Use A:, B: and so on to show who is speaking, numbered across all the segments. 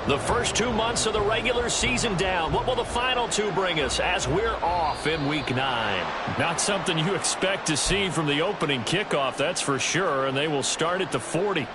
A: The first 2 months of the regular season down. What will the final 2 bring us as we're off in Week 9?
B: Not something you expect to see from the opening kickoff, that's for sure, and they will start at the 40.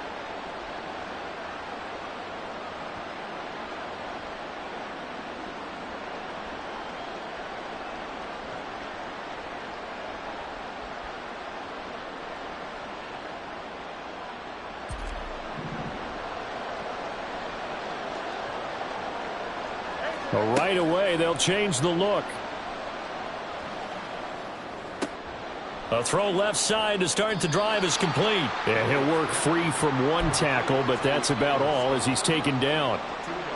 B: Right away, they'll change the look. A throw left side to start the drive is complete. Yeah, he'll work free from one tackle, but that's about all as he's taken down.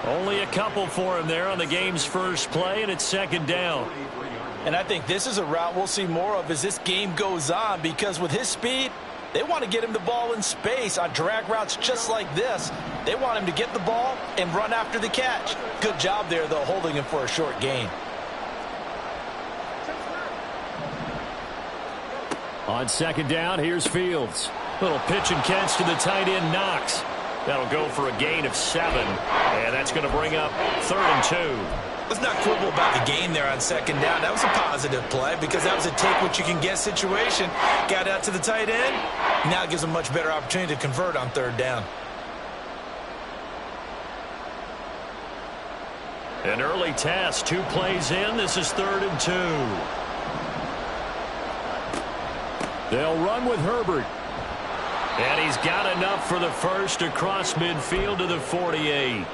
A: Only a couple for him there on the game's first play, and it's second down.
C: And I think this is a route we'll see more of as this game goes on, because with his speed, they want to get him the ball in space on drag routes just like this. They want him to get the ball and run after the catch. Good job there, though, holding him for a short gain.
B: On second down, here's Fields.
A: Little pitch and catch to the tight end, Knox. That'll go for a gain of 7. And that's going to bring up 3rd and 2.
C: Let's not quibble about the gain there on second down. That was a positive play because that was a take-what-you-can-get situation. Got out to the tight end. Now it gives them a much better opportunity to convert on 3rd down.
A: An early test, 2 plays in. This is 3rd and 2.
B: They'll run with Herbert.
A: And he's got enough for the first across midfield to the 48.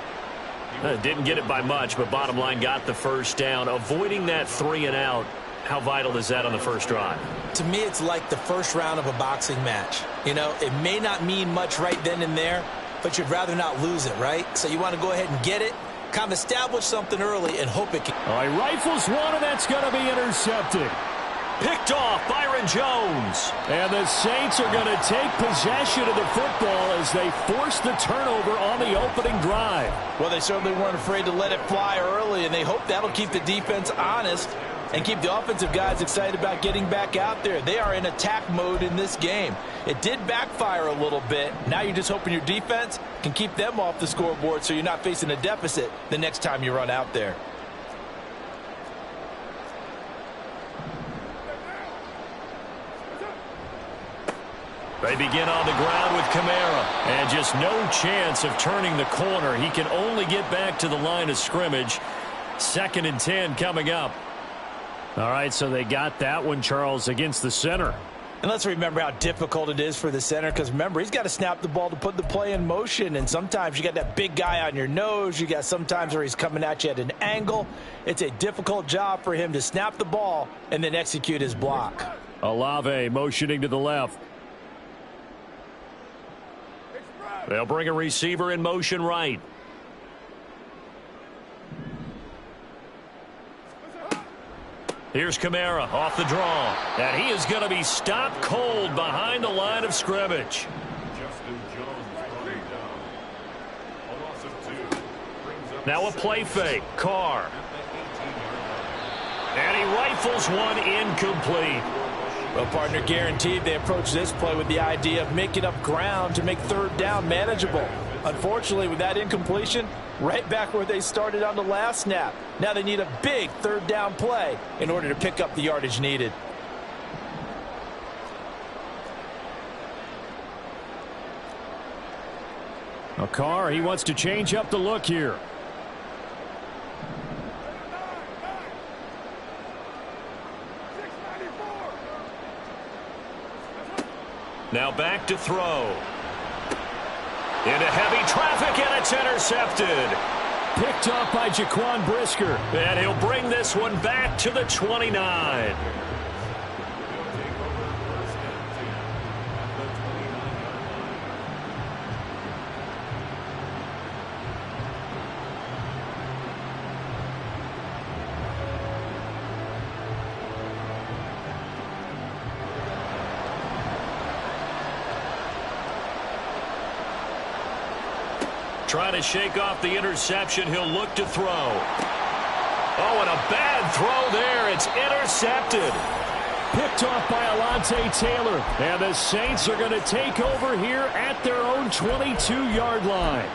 A: Didn't get it by much, but bottom line got the first down. Avoiding that 3 and out. How vital is that on the first drive?
C: To me, it's like the first round of a boxing match. You know, it may not mean much right then and there, but you'd rather not lose it, right? So you want to go ahead and get it, kind of establish something early, and hope it can.
B: All right, rifles one, and that's going to be intercepted.
A: Picked off Byron Jones.
B: And the Saints are going to take possession of the football as they force the turnover on the opening drive.
C: Well, they certainly weren't afraid to let it fly early, and they hope that'll keep the defense honest and keep the offensive guys excited about getting back out there. They are in attack mode in this game. It did backfire a little bit. Now you're just hoping your defense can keep them off the scoreboard so you're not facing a deficit the next time you run out there.
A: They begin on the ground with Kamara. And just no chance of turning the corner. He can only get back to the line of scrimmage. 2nd and 10 coming up.
B: All right, so they got that one, Charles, against the center.
C: And let's remember how difficult it is for the center, because remember, he's got to snap the ball to put the play in motion, and sometimes you got that big guy on your nose. You got sometimes where he's coming at you at an angle. It's a difficult job for him to snap the ball and then execute his block.
B: Olave motioning to the left.
A: They'll bring a receiver in motion right. Here's Kamara off the draw. And he is going to be stopped cold behind the line of scrimmage. Now a play fake. Carr. And he rifles one incomplete.
C: Well, partner, guaranteed they approach this play with the idea of making up ground to make 3rd down manageable. Unfortunately, with that incompletion, right back where they started on the last snap. Now they need a big 3rd down play in order to pick up the yardage needed.
B: Carr, he wants to change up the look here.
A: Now back to throw. Into heavy traffic, and it's intercepted.
B: Picked up by Jaquan Brisker.
A: And he'll bring this one back to the 29. Trying to shake off the interception. He'll look to throw. Oh, and a bad throw there. It's intercepted.
B: Picked off by Alontae Taylor. And the Saints are going to take over here at their own 22-yard line.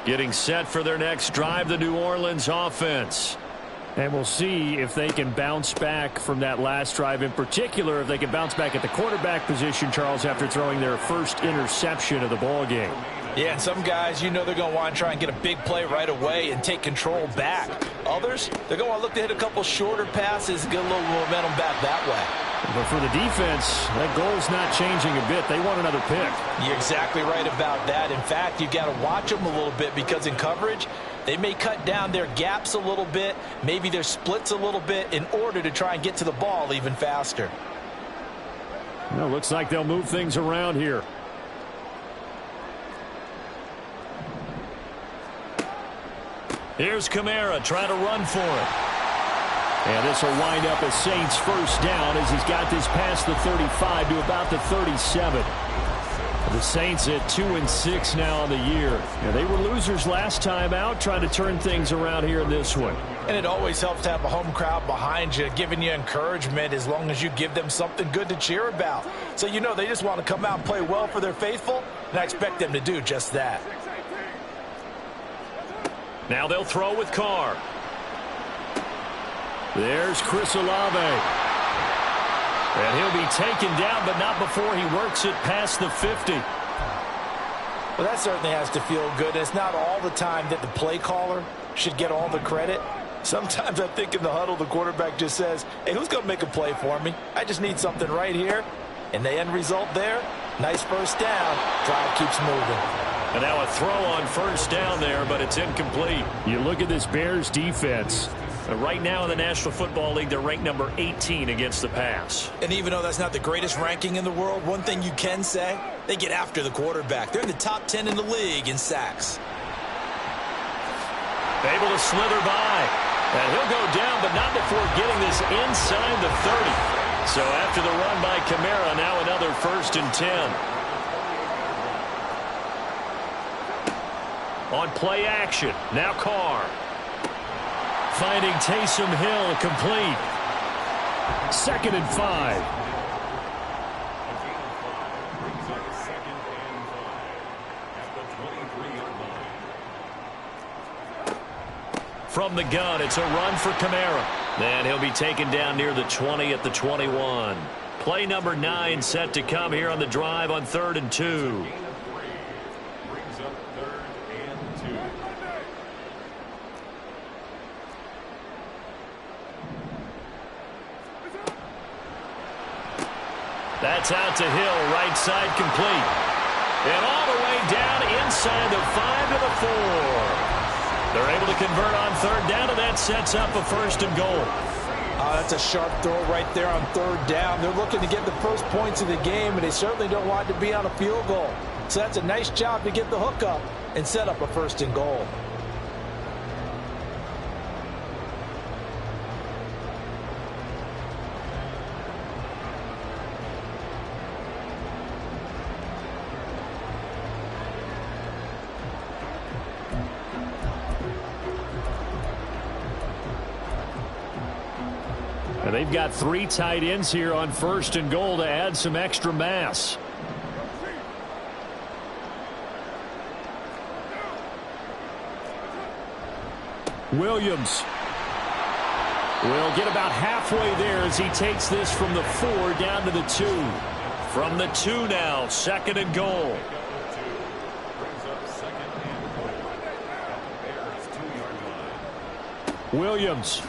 A: Getting set for their next drive, the New Orleans offense.
B: And we'll see if they can bounce back from that last drive, in particular if they can bounce back at the quarterback position, Charles, after throwing their first interception of the ball game.
C: Yeah, and some guys, you know, they're going to want to try and get a big play right away and take control back. Others, they're going to want to look to hit a couple shorter passes and get a little momentum back that way.
B: But for the defense, that goal's not changing a bit. They want another pick.
C: You're exactly right about that. In fact, you've got to watch them a little bit because in coverage, they may cut down their gaps a little bit, maybe their splits a little bit in order to try and get to the ball even faster.
B: Well, looks like they'll move things around here.
A: Here's Kamara trying to run for it.
B: And this will wind up as Saints first down as he's got this past the 35 to about the 37. The Saints at 2-6 now on the year. And they were losers last time out, trying to turn things around here in this one.
C: And it always helps to have a home crowd behind you, giving you encouragement as long as you give them something good to cheer about. So you know they just want to come out and play well for their faithful, and I expect them to do just that.
A: Now they'll throw with Carr.
B: There's Chris Olave.
A: And he'll be taken down, but not before he works it past the 50.
C: Well, that certainly has to feel good. It's not all the time that the play caller should get all the credit. Sometimes I think in the huddle, the quarterback just says, hey, who's going to make a play for me? I just need something right here. And the end result there, nice first down. Drive keeps moving.
A: And now a throw on first down there, but it's incomplete.
B: You look at this Bears defense.
A: Right now in the National Football League, they're ranked number 18 against the pass.
C: And even though that's not the greatest ranking in the world, one thing you can say, they get after the quarterback. They're in the top 10 in the league in sacks.
A: Able to slither by. And he'll go down, but not before getting this inside the 30. So after the run by Kamara, now another 1st and 10. On play action, now Carr. Finding Taysom Hill complete.
B: 2nd and 5.
A: From the gun, it's a run for Kamara. And he'll be taken down near the 20 at the 21. Play number 9 set to come here on the drive on 3rd and 2. That's out to Hill, right side complete. And all the way down inside the 5 to the 4. They're able to convert on 3rd down, and that sets up a 1st and goal.
C: That's a sharp throw right there on 3rd down. They're looking to get the first points of the game, and they certainly don't want to be on a field goal. So that's a nice job to get the hook up and set up a 1st and goal.
B: And they've got 3 tight ends here on 1st and goal to add some extra mass. Williams will get about halfway there as he takes this from the 4 down to the 2.
A: From the 2 now, 2nd and goal.
B: Williams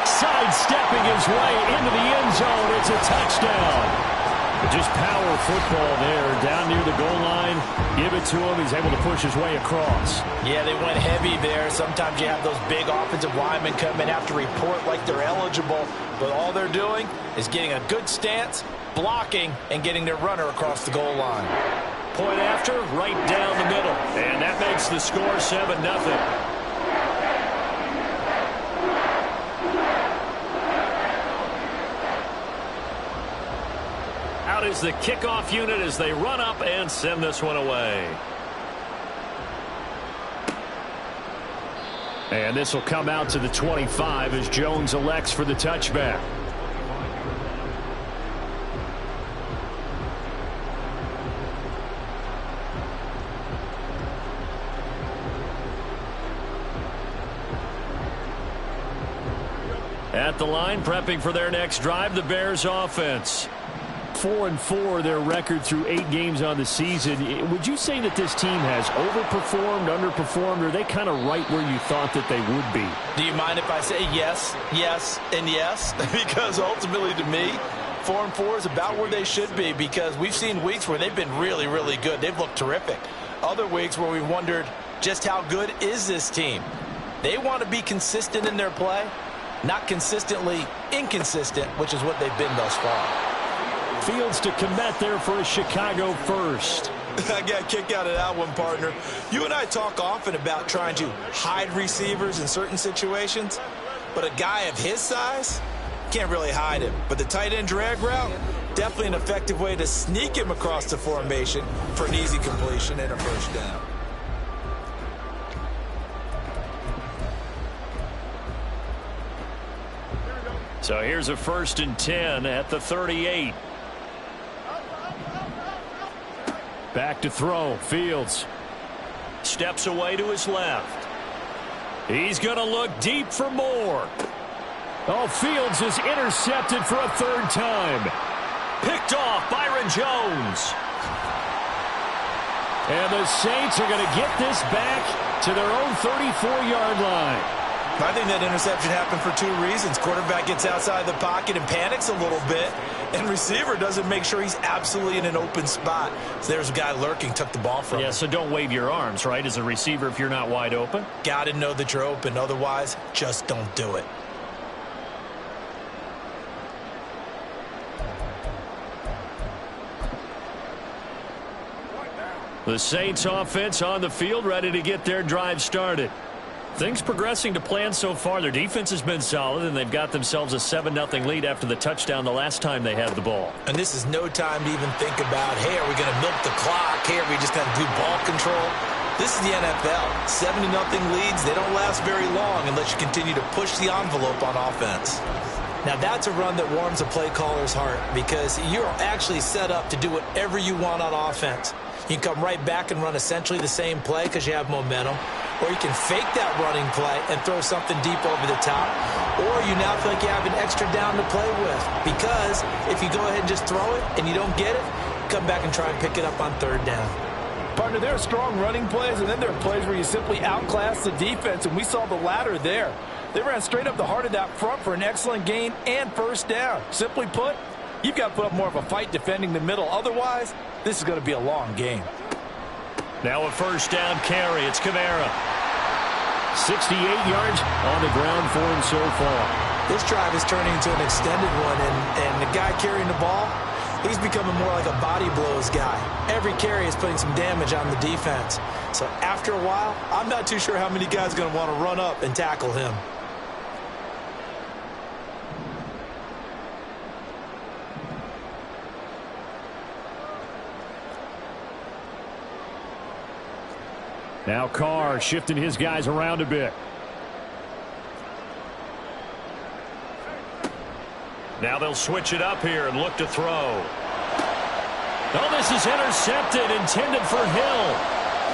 B: sidestepping his way into the end zone. It's a touchdown. Just power football there down near the goal line. Give it to him. He's able to push his way across.
C: Yeah, they went heavy there. Sometimes you have those big offensive linemen come in after report like they're eligible, but all they're doing is getting a good stance, blocking, and getting their runner across the goal line.
A: Point after, right down the middle. And that makes the score 7-0. Out is the kickoff unit as they run up and send this one away.
B: And this will come out to the 25 as Jones elects for the touchback.
A: at the line, prepping for their next drive, the Bears offense.
B: 4-4 their record through 8 games on the season. Would you say that this team has overperformed, underperformed, or are they kind of right where you thought that they would be?
C: Do you mind if I say yes, yes, and yes? Because ultimately to me, 4-4 is about where they should be, because we've seen weeks where they've been really, really good. They've looked terrific. Other weeks where we wondered just how good is this team. They want to be consistent in their play, not consistently inconsistent, which is what they've been thus far.
B: Fields to commit there for a Chicago first.
C: I got a kick out of that one, partner. You and I talk often about trying to hide receivers in certain situations, but a guy of his size can't really hide him. But the tight end drag route, definitely an effective way to sneak him across the formation for an easy completion and a first down.
A: So here's a 1st and 10 at the 38.
B: Back to throw. Fields
A: steps away to his left. He's going to look deep for more.
B: Oh, Fields is intercepted for a 3rd time.
A: Picked off Byron Jones.
B: And the Saints are going to get this back to their own 34-yard line.
C: I think that interception happened for 2 reasons. Quarterback gets outside the pocket and panics a little bit, and receiver doesn't make sure he's absolutely in an open spot. So there's a guy lurking, took the ball from him.
A: Yeah, so don't wave your arms, right, as a receiver if you're not wide open.
C: Got to know that you're open. Otherwise, just don't do it.
A: The Saints offense on the field, ready to get their drive started. Things progressing to plan so far. Their defense has been solid, and they've got themselves a 7-0 lead after the touchdown the last time they had the ball.
C: And this is no time to even think about, hey, are we going to milk the clock? Hey, are we just going to do ball control? This is the NFL. 7-0 leads, they don't last very long unless you continue to push the envelope on offense. Now, that's a run that warms a play caller's heart, because you're actually set up to do whatever you want on offense. You can come right back and run essentially the same play because you have momentum. Or you can fake that running play and throw something deep over the top. Or you now feel like you have an extra down to play with. Because if you go ahead and just throw it and you don't get it, come back and try and pick it up on 3rd down.
D: Partner, there are strong running plays, and then there are plays where you simply outclass the defense, and we saw the latter there. They ran straight up the heart of that front for an excellent gain and 1st down. Simply put, you've got to put up more of a fight defending the middle. Otherwise, this is going to be a long game.
A: Now a 1st down carry. It's Kamara.
B: 68 yards on the ground for him so far.
C: This drive is turning into an extended one, and the guy carrying the ball, he's becoming more like a body blows guy. Every carry is putting some damage on the defense. So after a while, I'm not too sure how many guys are going to want to run up and tackle him.
B: Now Carr shifting his guys around a bit.
A: Now they'll switch it up here and look to throw. Oh, this is intercepted, intended for Hill.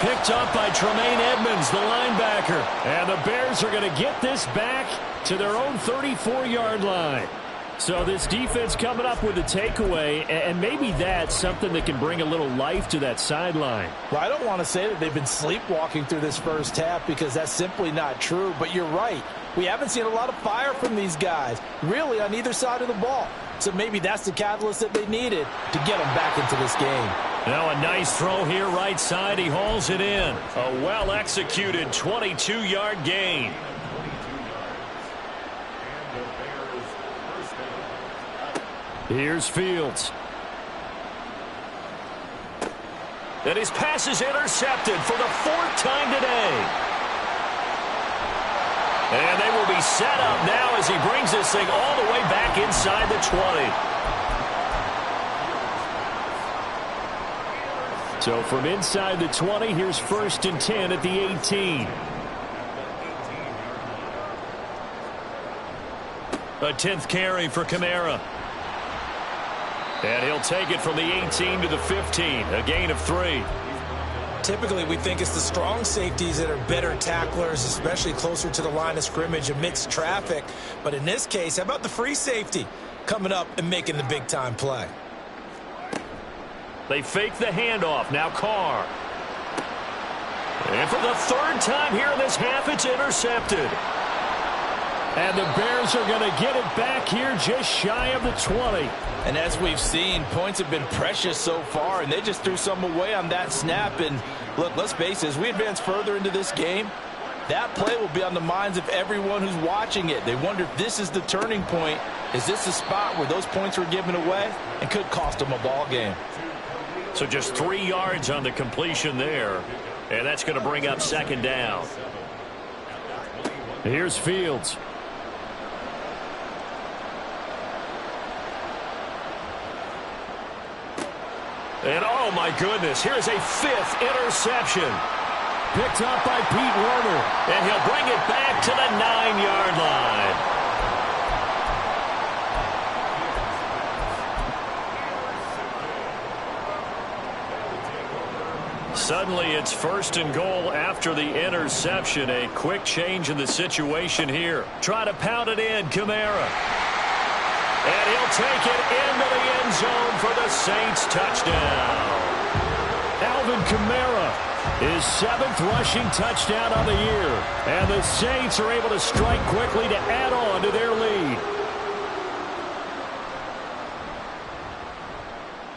A: Picked up by Tremaine Edmonds, the linebacker.
B: And the Bears are going to get this back to their own 34-yard line. So this defense coming up with a takeaway, and maybe that's something that can bring a little life to that sideline.
D: Well, I don't want to say that they've been sleepwalking through this first half, because that's simply not true. But you're right. We haven't seen a lot of fire from these guys, really, on either side of the ball. So maybe that's the catalyst that they needed to get them back into this game.
A: Now a nice throw here right side. He hauls it in. A well-executed 22-yard gain.
B: Here's Fields.
A: And his pass is intercepted for the 4th time today. And they will be set up now as he brings this thing all the way back inside the 20.
B: So from inside the 20, here's 1st and 10 at the 18.
A: A 10th carry for Kamara. And he'll take it from the 18 to the 15, a gain of 3.
C: Typically, we think it's the strong safeties that are better tacklers, especially closer to the line of scrimmage amidst traffic. But in this case, how about the free safety coming up and making the big-time play?
A: They fake the handoff. Now Carr. And for the third time here in this half, it's intercepted.
B: And the Bears are going to get it back here just shy of the 20.
C: And as we've seen, points have been precious so far, and they just threw some away on that snap. And look, let's face it, as we advance further into this game, that play will be on the minds of everyone who's watching it. They wonder if this is the turning point. Is this the spot where those points were given away and could cost them a ball game?
A: So just 3 yards on the completion there, and that's going to bring up second down.
B: Here's Fields.
A: And oh my goodness, here's a 5th interception.
B: Picked up by Pete Werner.
A: And he'll bring it back to the 9-yard line. Suddenly it's first and goal after the interception. A quick change in the situation here. Try to pound it in, Kamara. And he'll take it into the end zone for the Saints touchdown.
B: Alvin Kamara, his 7th rushing touchdown on the year. And the Saints are able to strike quickly to add on to their lead.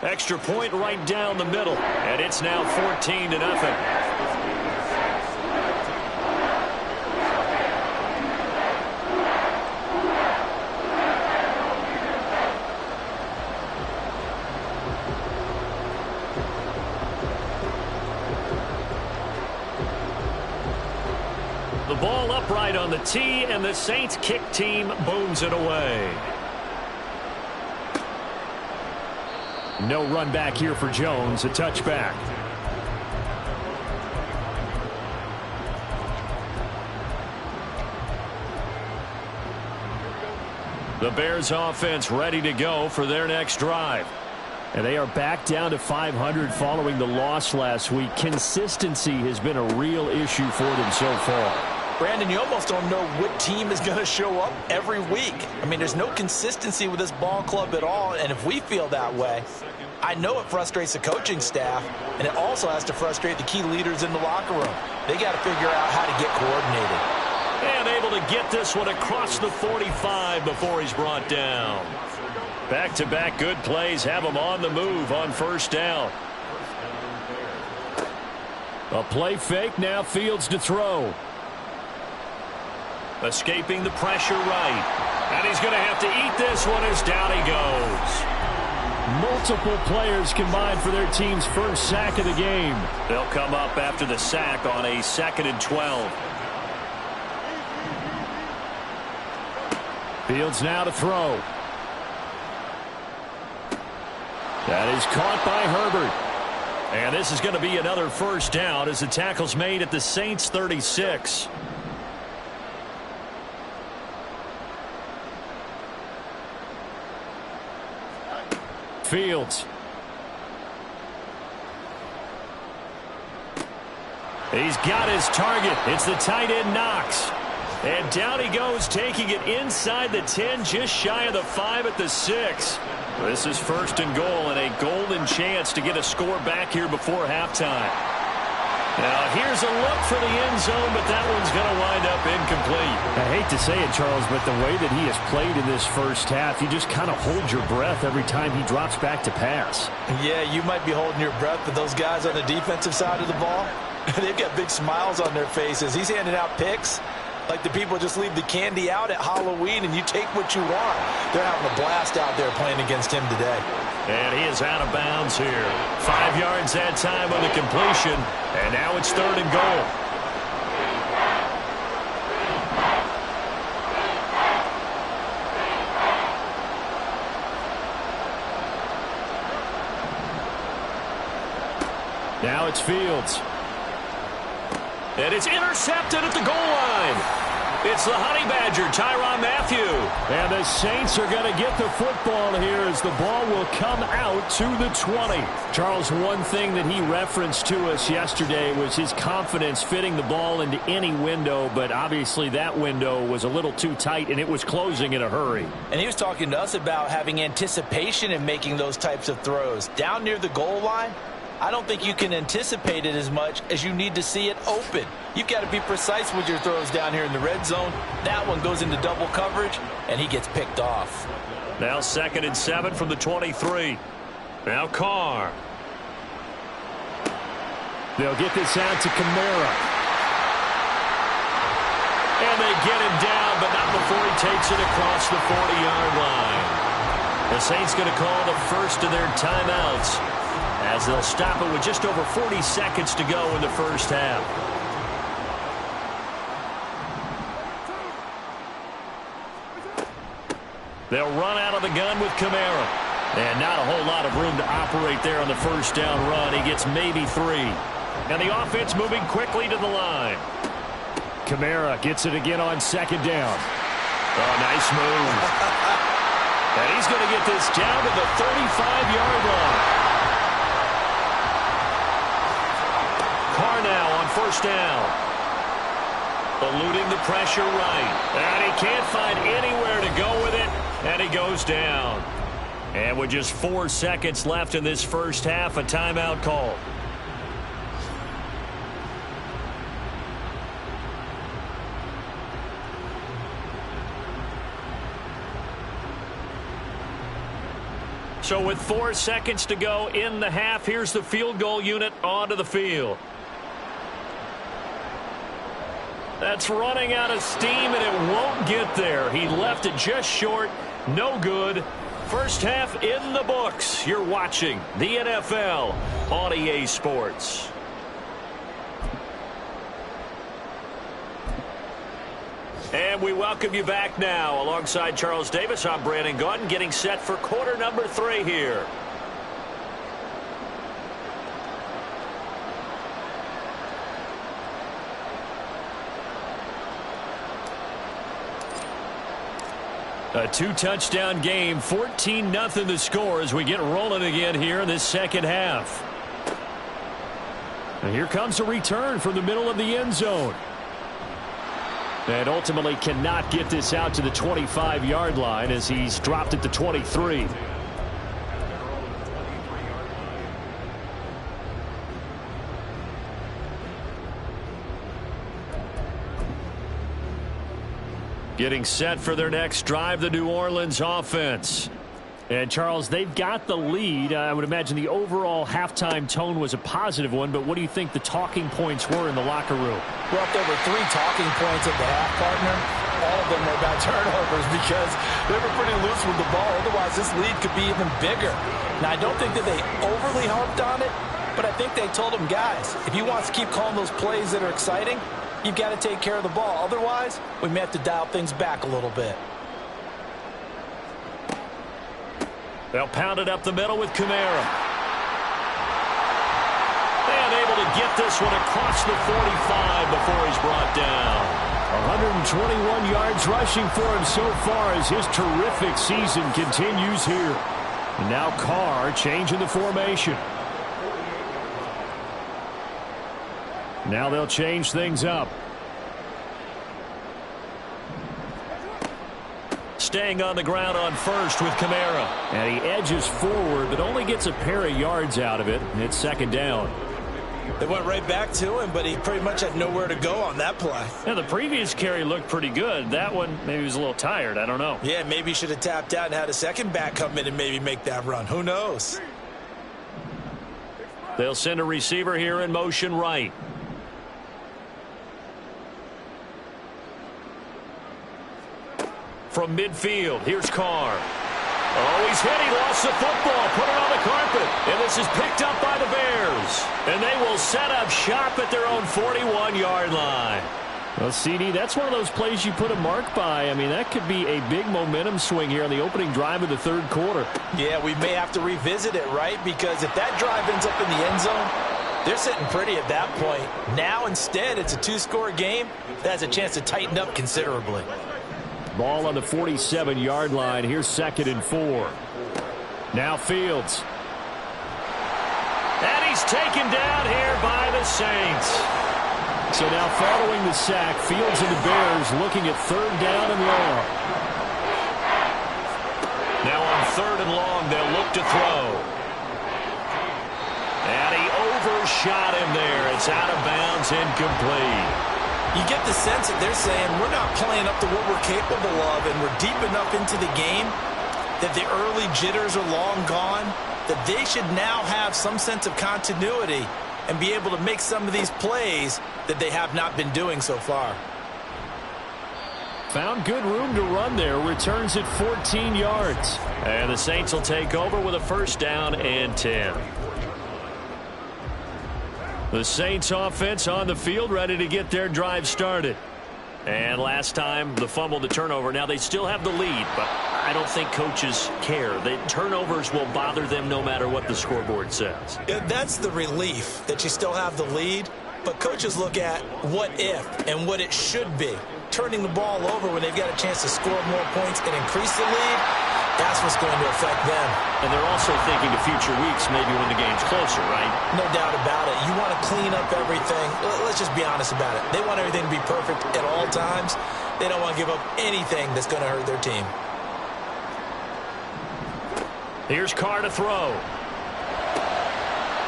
A: Extra point right down the middle. And it's now 14-0. The ball upright on the tee, and the Saints kick team booms it away.
B: No run back here for Jones, a touchback.
A: The Bears offense ready to go for their next drive.
B: And they are back down to 500 following the loss last week. Consistency has been a real issue for them so far.
C: Brandon, you almost don't know what team is going to show up every week. I mean, there's no consistency with this ball club at all, and if we feel that way, I know it frustrates the coaching staff, and it also has to frustrate the key leaders in the locker room. They got to figure out how to get coordinated.
A: And able to get this one across the 45 before he's brought down. Back-to-back good plays have him on the move on first down.
B: A play fake, now Fields to throw.
A: Escaping the pressure right. And he's going to have to eat this one as down he goes.
B: Multiple players combined for their team's first sack of the game.
A: They'll come up after the sack on a 2nd and 12.
B: Fields now to throw. That is caught by Herbert.
A: And this is going to be another first down as the tackle's made at the Saints 36.
B: Fields.
A: He's got his target. It's the tight end Knox. And down he goes, taking it inside the 10, just shy of the 5 at the 6. This is first and goal, and a golden chance to get a score back here before halftime. Now, here's a look for the end zone, but that one's going to wind up incomplete.
B: I hate to say it, Charles, but the way that he has played in this first half, you just kind of hold your breath every time he drops back to pass.
C: Yeah, you might be holding your breath, but those guys on the defensive side of the ball, they've got big smiles on their faces. He's handing out picks like the people just leave the candy out at Halloween and you take what you want. They're having a blast out there playing against him today.
A: And he is out of bounds here. 5 yards that time on the completion. And now it's 3rd and goal.
B: Now it's Fields.
A: And it's intercepted at the goal line. It's the Honey Badger, Tyrann Mathieu.
B: And the Saints are going to get the football here as the ball will come out to the 20. Charles, one thing that he referenced to us yesterday was his confidence fitting the ball into any window, but obviously that window was a little too tight and it was closing in a hurry.
C: And he was talking to us about having anticipation in making those types of throws. Down near the goal line, I don't think you can anticipate it as much as you need to see it open. You've got to be precise with your throws down here in the red zone. That one goes into double coverage, and he gets picked off.
A: Now 2nd and 7 from the 23. Now Carr.
B: They'll get this out to Kamara.
A: And they get him down, but not before he takes it across the 40-yard line. The Saints going to call the first of their timeouts, as they'll stop it with just over 40 seconds to go in the first half. They'll run out of the gun with Kamara. And not a whole lot of room to operate there on the first down run. He gets maybe 3. And the offense moving quickly to the line.
B: Kamara gets it again on 2nd down.
A: Oh, nice move. And he's going to get this down to the 35-yard line. Carr now on 1st down. Eluding the pressure right. And he can't find anywhere to go with it. And he goes down. And with just 4 seconds left in this first half, a timeout call. So with 4 seconds to go in the half, here's the field goal unit onto the field. That's running out of steam, and it won't get there. He left it just short. No good. First half in the books. You're watching the NFL on EA Sports. And we welcome you back now. Alongside Charles Davis, I'm Brandon Gaudin, getting set for quarter number 3 here. A 2-touchdown game, 14-0 the score as we get rolling again here in this second half.
B: And here comes a return from the middle of the end zone. And ultimately cannot get this out to the 25-yard line as he's dropped at the 23.
A: Getting set for their next drive, the New Orleans offense.
B: And, Charles, they've got the lead. I would imagine the overall halftime tone was a positive one, but what do you think the talking points were in the locker room?
C: Well, if there were 3 talking points at the half, partner, all of them were about turnovers because they were pretty loose with the ball. Otherwise, this lead could be even bigger. Now, I don't think that they overly harped on it, but I think they told them, guys, if you want to keep calling those plays that are exciting, you've got to take care of the ball. Otherwise, we may have to dial things back a little bit.
A: They'll pound it up the middle with Kamara. And able to get this one across the 45 before he's brought down.
B: 121 yards rushing for him so far as his terrific season continues here. And now Carr changing the formation. Now they'll change things up.
A: Staying on the ground on first with Kamara.
B: And he edges forward, but only gets a pair of yards out of it. And it's 2nd down.
C: They went right back to him, but he pretty much had nowhere to go on that play.
A: Yeah, the previous carry looked pretty good. That one, maybe he was a little tired. I don't know.
C: Yeah, maybe he should have tapped out and had a second back come in and maybe make that run. Who knows?
A: They'll send a receiver here in motion right. From midfield, here's Carr. Oh, he's hit. He lost the football. Put it on the carpet. And this is picked up by the Bears. And they will set up shop at their own 41-yard line.
B: Well, CD, that's one of those plays you put a mark by. I mean, that could be a big momentum swing here on the opening drive of the 3rd quarter.
C: Yeah, we may have to revisit it, right? Because if that drive ends up in the end zone, They're sitting pretty at that point. Now instead it's a two-score game. That has a chance to tighten up considerably.
B: Ball on the 47-yard line. Here's 2nd and 4. Now Fields.
A: And he's taken down here by the Saints.
B: So now following the sack, Fields and the Bears looking at 3rd down and long.
A: Now on 3rd and long, they'll look to throw. And he overshot him there. It's out of bounds, incomplete.
C: You get the sense that they're saying we're not playing up to what we're capable of, and we're deep enough into the game that the early jitters are long gone, that they should now have some sense of continuity and be able to make some of these plays that they have not been doing so far.
B: Found good room to run there. Returns at 14 yards.
A: And the Saints will take over with a 1st down and 10. The Saints offense on the field, ready to get their drive started. And last time, the fumble, the turnover. Now they still have the lead, but I don't think coaches care. The turnovers will bother them no matter what the scoreboard says.
C: Yeah, that's the relief, that you still have the lead. But coaches look at what if and what it should be. Turning the ball over when they've got a chance to score more points and increase the lead, that's what's going to affect them.
A: And they're also thinking to future weeks, maybe when the game's closer, right?
C: No doubt about it. You want to clean up everything. Let's just be honest about it. They want everything to be perfect at all times. They don't want to give up anything that's going to hurt their team.
A: Here's Carr to throw.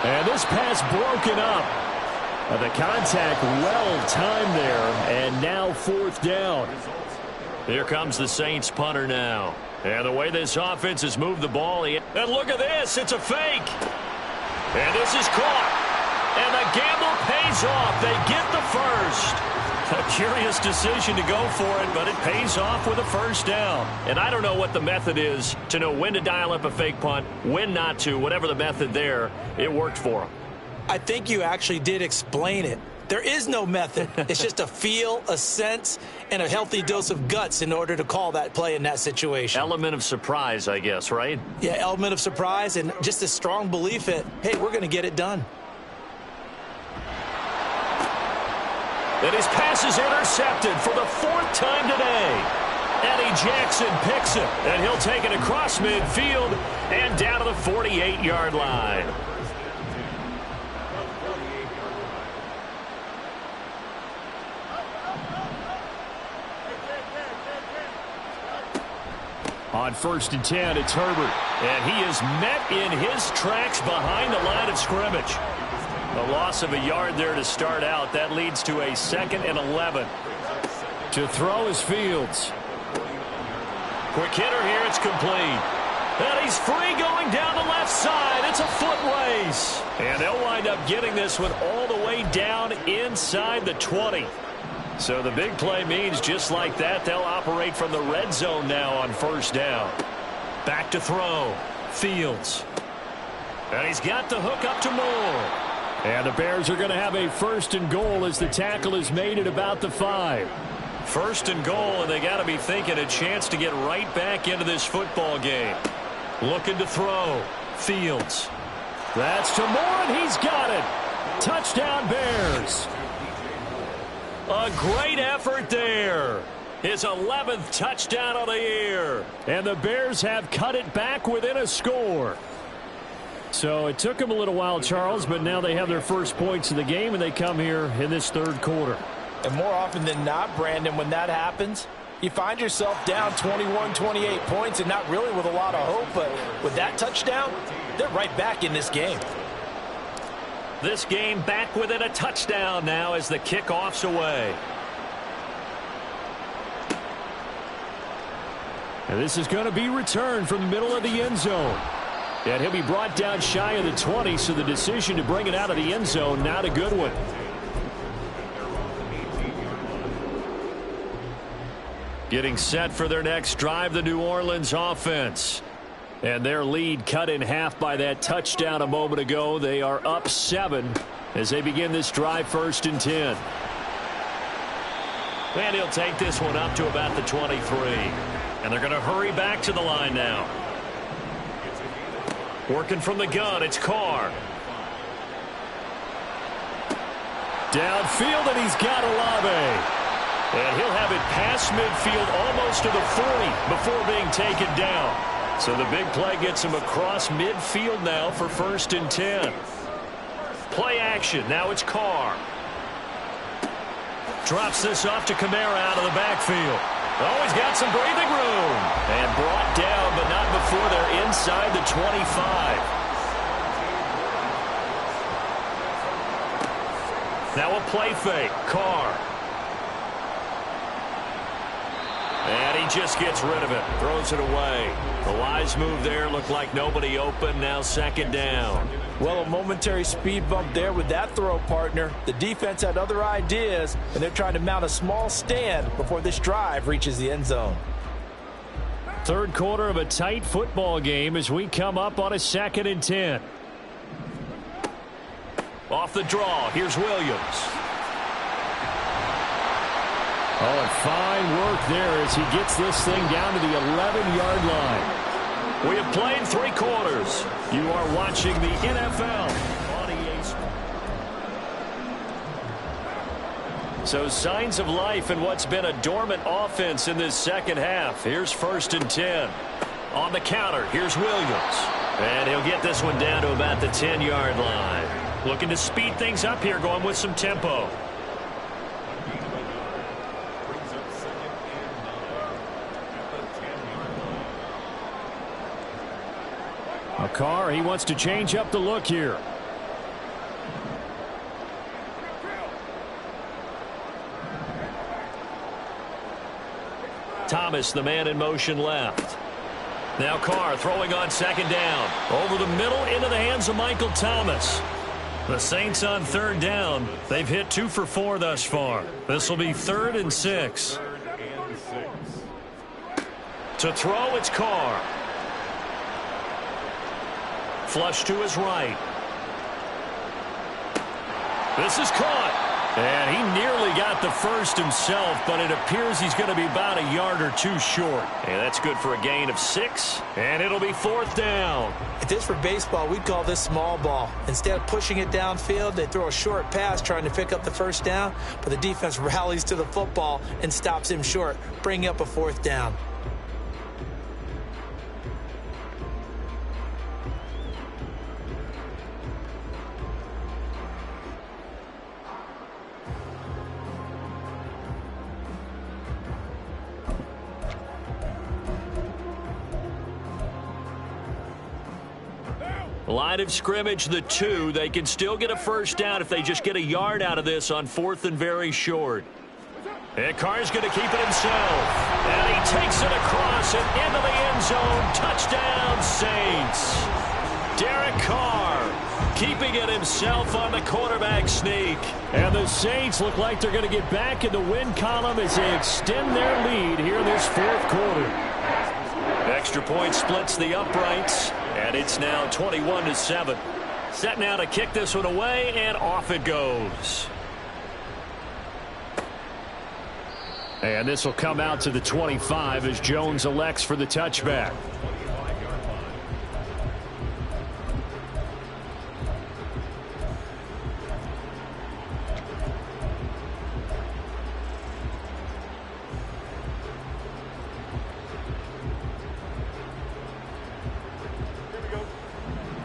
B: And this pass broken up. The contact well timed there, and now 4th down.
A: Here comes the Saints punter now. And the way this offense has moved the ball, and look at this, it's a fake. And this is caught. And the gamble pays off. They get the 1st. A curious decision to go for it, but it pays off with a 1st down. And I don't know what the method is to know when to dial up a fake punt, when not to, whatever the method there, it worked for them.
C: I think you actually did explain it. There is no method. It's just a feel, a sense, and a healthy dose of guts in order to call that play in that situation.
A: Element of surprise, I guess, right?
C: Yeah, element of surprise and just a strong belief that, hey, we're going to get it done.
A: And his pass is intercepted for the 4th time today. Eddie Jackson picks it, and he'll take it across midfield and down to the 48-yard line.
B: On 1st and 10, it's Herbert.
A: And he is met in his tracks behind the line of scrimmage. A loss of a yard there to start out. That leads to a 2nd and 11.
B: To throw is Fields.
A: Quick hitter here, it's complete. And he's free going down the left side. It's a foot race. And they'll wind up getting this one all the way down inside the 20. So the big play means just like that, they'll operate from the red zone now on 1st down. Back to throw. Fields. And he's got the hook up to Moore.
B: And the Bears are going to have a 1st and goal as the tackle is made at about the 5.
A: 1st and goal, and they got to be thinking a chance to get right back into this football game. Looking to throw. Fields.
B: That's to Moore, and he's got it. Touchdown, Bears.
A: A great effort there. His 11th touchdown of the year.
B: And the Bears have cut it back within a score. So it took them a little while, Charles, but now they have their first points of the game, and they come here in this 3rd quarter.
C: And more often than not, Brandon, when that happens, you find yourself down 21, 28 points and not really with a lot of hope. But with that touchdown, they're right back in this game.
A: This game back within a touchdown now as the kickoff's away.
B: And this is going to be returned from the middle of the end zone. And he'll be brought down shy of the 20, so the decision to bring it out of the end zone, not a good one.
A: Getting set for their next drive, the New Orleans offense. And their lead cut in half by that touchdown a moment ago. They are up 7 as they begin this drive 1st and 10. And he'll take this one up to about the 23. And they're going to hurry back to the line now. Working from the gun, it's Carr.
B: Downfield, and he's got Olave.
A: And he'll have it past midfield almost to the 40 before being taken down. So the big play gets him across midfield now for 1st and 10. Play action. Now it's Carr. Drops this off to Kamara out of the backfield. Oh, he's got some breathing room. And brought down, but not before they're inside the 25. Now a play fake. Carr. And he just gets rid of it. Throws it away. The wise move there. Looked like nobody open. Now 2nd down.
C: Well, a momentary speed bump there with that throw, partner. The defense had other ideas, and they're trying to mount a small stand before this drive reaches the end zone.
B: 3rd quarter of a tight football game as we come up on a 2nd and 10.
A: Off the draw. Here's Williams.
B: Oh, and fine work there as he gets this thing down to the 11-yard line.
A: We have played 3 quarters. You are watching the NFL on EA Sports. So signs of life in what's been a dormant offense in this 2nd half. Here's 1st and 10. On the counter, here's Williams. And he'll get this one down to about the 10-yard line. Looking to speed things up here, going with some tempo.
B: Carr, he wants to change up the look here.
A: Thomas, the man in motion left. Now Carr throwing on 2nd down. Over the middle into the hands of Michael Thomas. The Saints on 3rd down. They've hit 2 for 4 thus far. This will be 3rd and 6. To throw, it's Carr. Flush to his right. This is caught. And he nearly got the first himself, but it appears he's going to be about a yard or 2 short. And that's good for a gain of 6. And it'll be 4th down.
C: If this were baseball, we'd call this small ball. Instead of pushing it downfield, they throw a short pass trying to pick up the 1st down, but the defense rallies to the football and stops him short, bringing up a 4th down.
A: Line of scrimmage, the 2. They can still get a 1st down if they just get a yard out of this on 4th and very short. And Carr's going to keep it himself. And he takes it across and into the end zone. Touchdown, Saints. Derek Carr keeping it himself on the quarterback sneak.
B: And the Saints look like they're going to get back in the win column as they extend their lead here in this 4th quarter.
A: Extra point splits the uprights. And it's now 21-7. Set now to kick this one away, and off it goes.
B: And this will come out to the 25 as Jones elects for the touchback.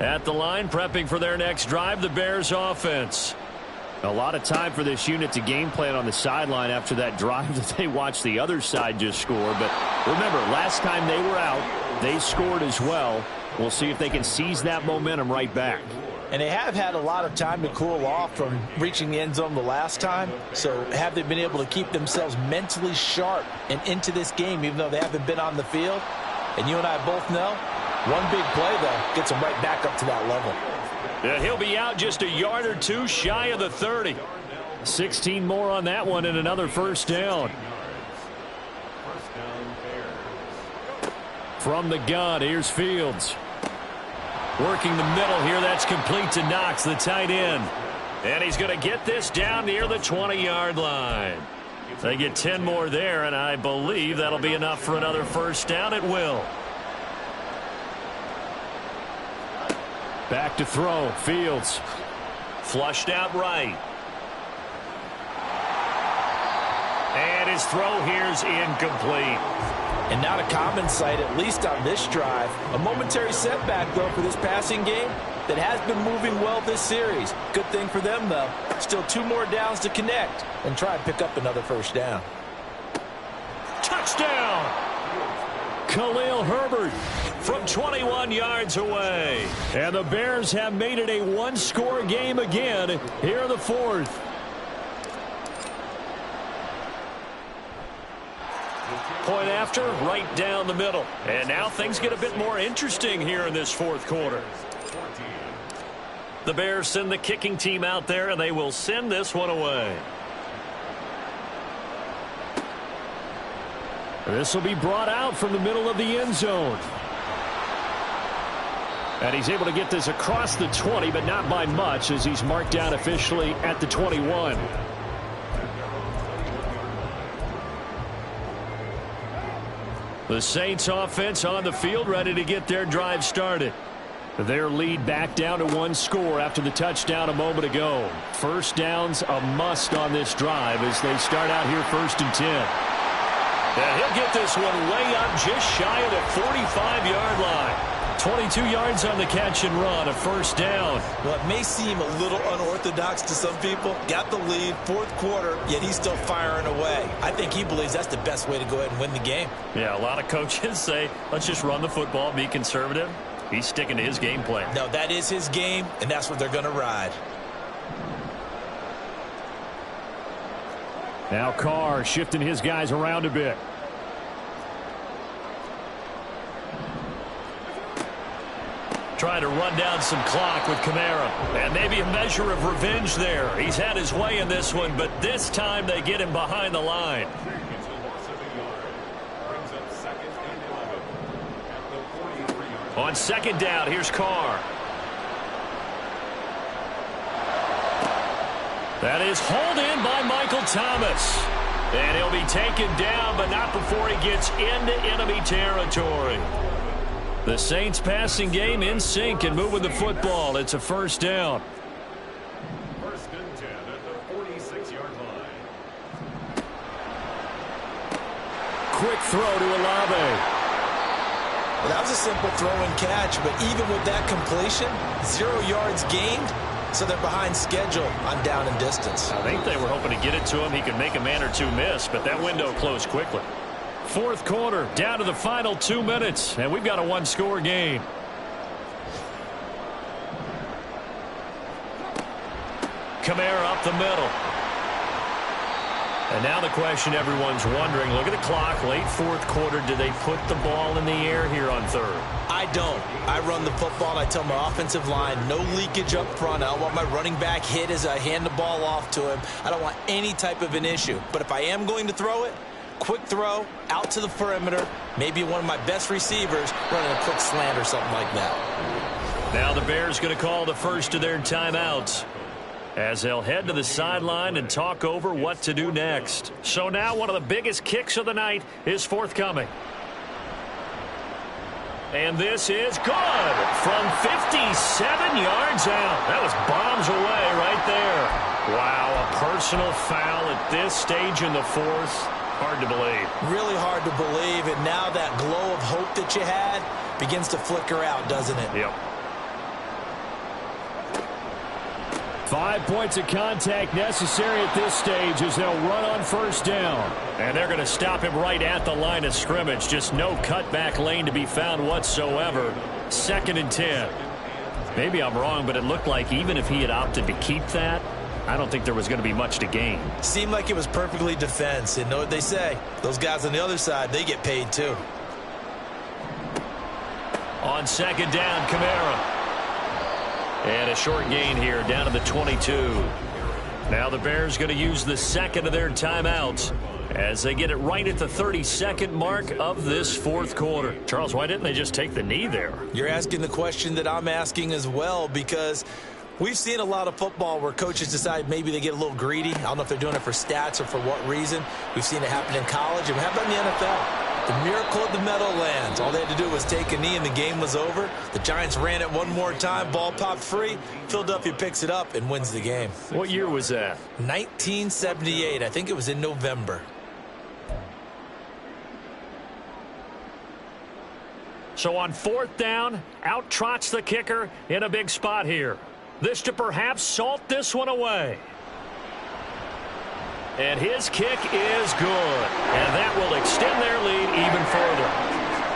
A: At the line, prepping for their next drive, the Bears offense.
B: A lot of time for this unit to game plan on the sideline after that drive that they watched the other side just score. But remember, last time they were out, they scored as well. We'll see if they can seize that momentum right back.
C: And they have had a lot of time to cool off from reaching the end zone the last time. So have they been able to keep themselves mentally sharp and into this game, even though they haven't been on the field? And you and I both know, one big play, though, gets them right back up to that level.
A: And he'll be out just a yard or 2 shy of the 30.
B: 16 more on that one and another 1st down. From the gun, here's Fields.
A: Working the middle here, that's complete to Knox, the tight end. And he's going to get this down near the 20-yard line. They get 10 more there, and I believe that'll be enough for another 1st down. It will.
B: Back to throw, Fields.
A: Flushed out right. His throw here's incomplete.
C: And not a common sight, at least on this drive. A momentary setback, though, for this passing game that has been moving well this series. Good thing for them, though. Still 2 more downs to connect and try and pick up another first down.
A: Touchdown! Khalil Herbert from 21 yards away.
B: And the Bears have made it a one-score game again here in the fourth.
A: Point after, right down the middle. And now things get a bit more interesting here in this fourth quarter. The Bears send the kicking team out there, and they will send this one away.
B: This will be brought out from the middle of the end zone. And he's able to get this across the 20, but not by much, as he's marked down officially at the 21.
A: The Saints offense on the field, ready to get their drive started.
B: Their lead back down to 1 score after the touchdown a moment ago. First down's a must on this drive as they start out here 1st and 10.
A: And he'll get this one way up just shy of the 45-yard line. 22 yards on the catch and run, a first down.
C: Well, it may seem a little unorthodox to some people. Got the lead, 4th quarter, yet he's still firing away. I think he believes that's the best way to go ahead and win the game.
A: Yeah, a lot of coaches say, let's just run the football, be conservative. He's sticking to his game plan.
C: No, that is his game, and that's what they're going to ride.
B: Now Carr shifting his guys around a bit.
A: Trying to run down some clock with Kamara. And maybe a measure of revenge there. He's had his way in this one, but this time they get him behind the line. On 2nd down, here's Carr. That is hauled in by Michael Thomas. And he'll be taken down, but not before he gets into enemy territory. The Saints passing game in sync and moving the football. It's a first down.
E: 1st and 10 at the 46-yard line.
B: Quick throw to Olave.
C: Well, that was a simple throw and catch, but even with that completion, 0 yards gained, so they're behind schedule on down and distance.
A: I think they were hoping to get it to him. He could make a man or two miss, but that window closed quickly.
B: 4th quarter, down to the final 2 minutes, and we've got a 1-score game.
A: Kamara up the middle. And now the question everyone's wondering, look at the clock, late 4th quarter, do they put the ball in the air here on 3rd?
C: I don't. I run the football, and I tell my offensive line, no leakage up front. I don't want my running back hit as I hand the ball off to him. I don't want any type of an issue. But if I am going to throw it, quick throw, out to the perimeter, maybe one of my best receivers running a quick slant or something like that.
A: Now the Bears going to call the first of their timeouts as they'll head to the sideline and talk over what to do next. So now one of the biggest kicks of the night is forthcoming. And this is good from 57 yards out. That was bombs away right there. Wow, a personal foul at this stage in the 4th. Hard to believe.
C: Really hard to believe, and now that glow of hope that you had begins to flicker out, doesn't it?
A: Yep.
B: 5 points of contact necessary at this stage as they'll run on 1st down.
A: And they're going to stop him right at the line of scrimmage. Just no cutback lane to be found whatsoever. 2nd and 10. Maybe I'm wrong, but it looked like even if he had opted to keep that, I don't think there was going to be much to gain.
C: Seemed like it was perfectly defense. And know what they say? Those guys on the other side, they get paid too.
A: On 2nd down, Kamara. And a short gain here down to the 22. Now the Bears going to use the 2nd of their timeouts as they get it right at the 32nd mark of this 4th quarter. Charles, why didn't they just take the knee there?
C: You're asking the question that I'm asking as well, because we've seen a lot of football where coaches decide maybe they get a little greedy. I don't know if they're doing it for stats or for what reason. We've seen it happen in college, and we have done in the NFL. The miracle of the Meadowlands. All they had to do was take a knee and the game was over. The Giants ran it one more time. Ball popped free. Philadelphia picks it up and wins the game.
A: What year was that?
C: 1978. I think it was in November.
A: So on 4th down, out trots the kicker in a big spot here. This to perhaps salt this one away. And his kick is good. And that will extend their lead even further.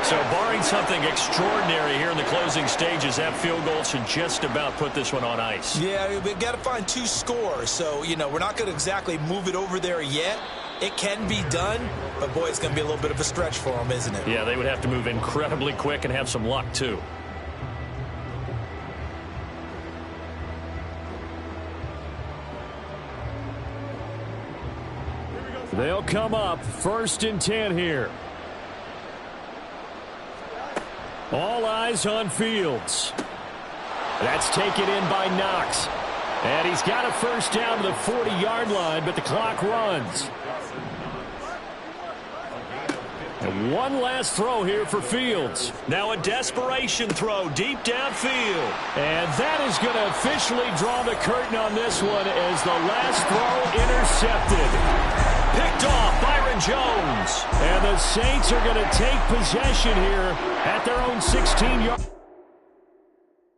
A: So barring something extraordinary here in the closing stages, that field goal should just about put this one on ice.
C: Yeah, we've got to find 2 scores. So, we're not going to exactly move it over there yet. It can be done, but, boy, it's going to be a little bit of a stretch for them, isn't it?
A: Yeah, they would have to move incredibly quick and have some luck, too.
B: They'll come up 1st and 10 here. All eyes on Fields. That's taken in by Knox. And he's got a 1st down to the 40-yard line, but the clock runs. And one last throw here for Fields.
A: Now a desperation throw deep downfield.
B: And that is going to officially draw the curtain on this one as the last throw intercepted.
A: Picked off Byron Jones.
B: And the Saints are going to take possession here at their own 16-yard.